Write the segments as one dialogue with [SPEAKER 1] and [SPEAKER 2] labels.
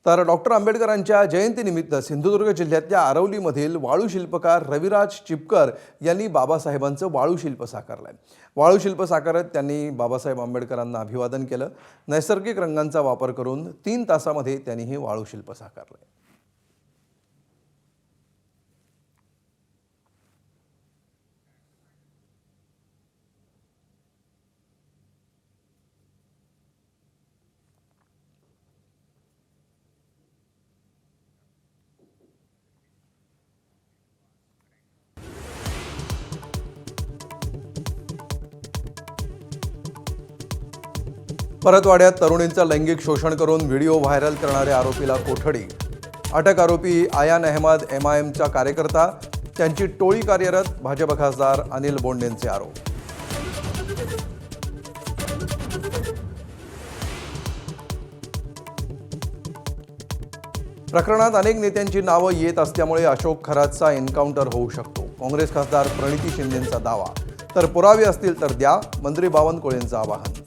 [SPEAKER 1] तर डॉक्टर आंबेडकरांच्या जयंतीनिमित्त सिंधुदुर्ग जिल्ह्यातल्या आरवलीमधील वाळू शिल्पकार रविराज चिपकर यांनी बाबासाहेबांचं वाळू शिल्प साकारलंय। वाळू शिल्प साकारत त्यांनी बाबासाहेब आंबेडकरांना अभिवादन केलं। नैसर्गिक रंगांचा वापर करून 3 तासामध्ये त्यांनी हे वाळू शिल्प साकारलंय। परतवाड्यात तरुणींचं लैंगिक शोषण करून व्हिडिओ व्हायरल करणाऱ्या आरोपीला कोठडी। अटक आरोपी आयान अहमद MIMचा कार्यकर्ता, त्यांची टोळी कार्यरत। भाजप खासदार अनिल बोंडेंचे आरोप। प्रकरणात अनेक नेत्यांची नावं येत असल्यामुळे अशोक खरातचा एन्काउंटर होऊ शकतो। काँग्रेस खासदार प्रणिती शिंदेंचा दावा। तर पुरावे असतील तर द्या, मंत्री बावनकुळेंचं आवाहन।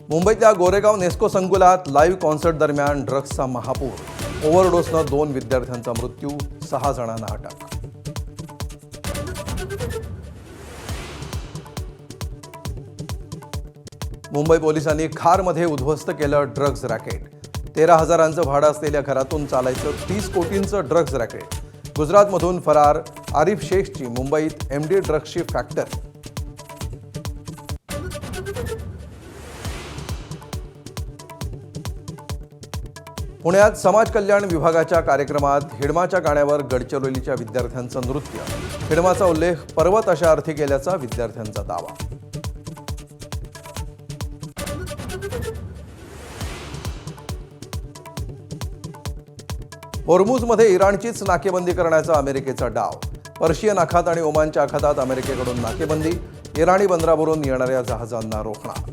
[SPEAKER 1] मुंबईतल्या गोरेगाव नेस्को संकुलात लाईव्ह कॉन्सर्ट दरम्यान ड्रग्सचा महापूर। ओव्हरडोसनं 2 विद्यार्थ्यांचा मृत्यू, 6 जणांना अटक। मुंबई पोलिसांनी खारमध्ये उद्ध्वस्त केलं ड्रग्ज रॅकेट। 13,000चं भाडं असलेल्या घरातून चालायचं 30 कोटींचं ड्रग्ज रॅकेट। गुजरातमधून फरार आरिफ शेखची मुंबईत MD ड्रग्सची फॅक्टरी। पुण्यात समाज कल्याण विभागाच्या कार्यक्रमात हिडमाच्या गाण्यावर गडचिरोलीच्या विद्यार्थ्यांचं नृत्य। हिडमाचा उल्लेख पर्वत अशा अर्थी केल्याचा विद्यार्थ्यांचा दावा। होर्मुझमध्ये इराणचीच नाकेबंदी करण्याचा अमेरिकेचा डाव। पर्शियन आखात आणि ओमानच्या आखातात अमेरिकेकडून नाकेबंदी। इराणी बंदरावरून येणाऱ्या जहाजांना रोखणार।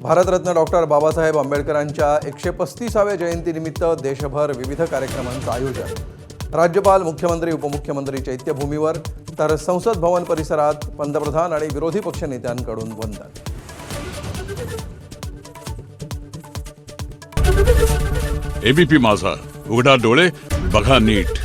[SPEAKER 1] भारतरत्न डॉक्टर बाबासाहेब आंबेडकरांच्या 135व्या जयंतीनिमित्त देशभर विविध कार्यक्रमांचं आयोजन। राज्यपाल, मुख्यमंत्री, उपमुख्यमंत्री चैत्यभूमीवर, तर संसद भवन परिसरात पंतप्रधान आणि विरोधी पक्षनेत्यांकडून वंदन।
[SPEAKER 2] ABP माझा, उघडा डोळे बघा नीट।